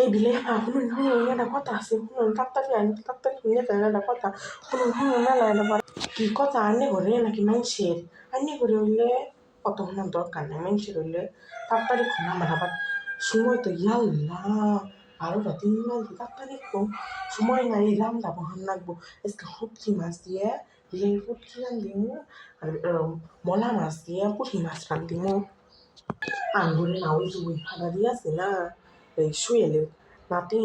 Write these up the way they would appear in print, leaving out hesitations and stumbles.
এই বিলে শুনুন শুনুন এটা কথা আছে শুনুন তাড়াতাড়ি শুনে যান এটা কথা শুনুন শুনুন মেলা এটা কি কথা আনে করে নাকি মানুষের আনে করে হইলে কত শোনার দরকার নেই মানুষের হইলে তাড়াতাড়ি খুন আমার আবার সময় তো ইয়াল্লা 12টা 3 বাজে তাড়াতাড়ি খুন সময় নাই রান্না বহান লাগবো আজকে শুটকি মাছ দিয়ে শুটকি রান্ধিমু আর মলা মাছ দিয়ে পুঁটি মাছ রান্ধিমু আঙ্গুরে না ওই যে ওই ভাড়া দিয়ে আছে না এই সুয়েলের নাতি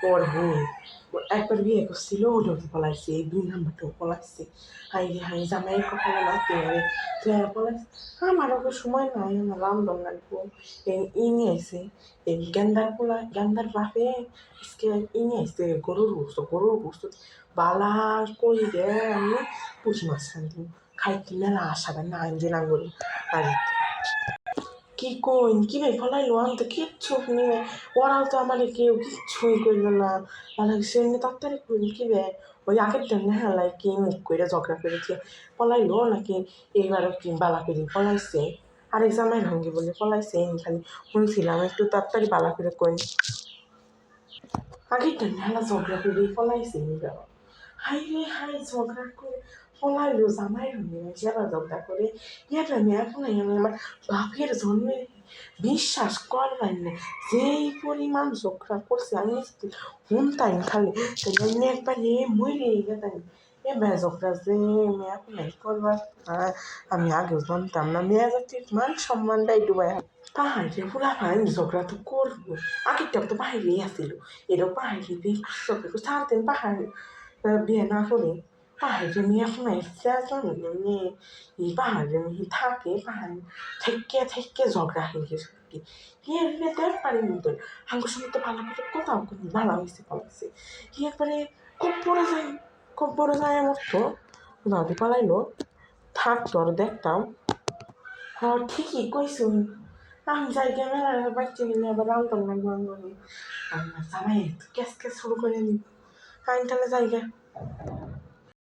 ওর বই একবার বিয়ে করছিল ওটাও পলাইছে এই 2 নাম্বারটাও পলাইছে হাই রে হাই জামাই কপালে নাচতে হবে তুই পলাইছে আমার ওকে সময় নাই আমার রান্ধন লাগবো ই নিয়ে আইছে এই গেন্দার বাপে আজকে ই নিয়ে আইছে গরুর গোস্ত বালা কই রে আমি পুঁটি মাছ রান্ধি খাইতে মেলা আশা না আনজে না করি আর কি কইন কি ভাই ফলাইলো আমি তো কিচ্ছু শুনি নাই ওরাও তো আমার কেউ কিচ্ছুই করলো না মানে সে এমনি তাড়াতাড়ি কইন কি বে ওই আগের দিন না হেলাই কি মুখ করে ঝগড়া করেছে পলাইলো নাকি এইবারও কি বালা করে পলাইছে আরেক জামাই ভাঙ্গি বলে পলাইছে এই খালি শুনছিলাম একটু তাড়াতাড়ি বালা করে কইন আগের দিন হেলা ঝগড়া করে পলাইছে এইবার হাই রে হাই ঝগড়া করে পলাইলো জামাই ভাঙ্গি সেবা ঝগড়া করে এটা আমি এখন আমার বাপের জন্মে বিশ্বাস করবেন না যেই পরিমাণ ঝগড়া করছে আমি শুনতাম খালি এমনি একবার মরে গেতাম এবার ঝগড়া যে মেয়া নাই করবার আমি আগেও জানতাম না মেয়া জাতির মান সম্মানটাই ডুবাই পাহাড়ে পুরা ভাই ঝগড়া তো করবো আগেরটা তো বাইরেই আসিল এরও পাহাড়ে দিয়ে সারাদিন পাহাড়ে বিয়ে না করে পাহাড়ে মেয়ে এখন মেয়ে এই পাহাড়ে মেয়ে থাকে পাহাড়ে থেকে ঝগড়া হয়ে গেছে এর বেতর পানির মতো হাঙ্গুর সঙ্গে তো ভালো করে কোথাও কোনো ভালো হয়েছে পালাইছে এরপরে খুব বড় যায় আমার তো দাদি পালাইলো থাকতো আর দেখতাম হ্যাঁ ঠিকই কইসুন আমি জায়গা মেলা বাচ্চা নিয়ে আবার রান্তাম না আমার জামাই ক্যাস শুরু করে নি আইন তাহলে জায়গা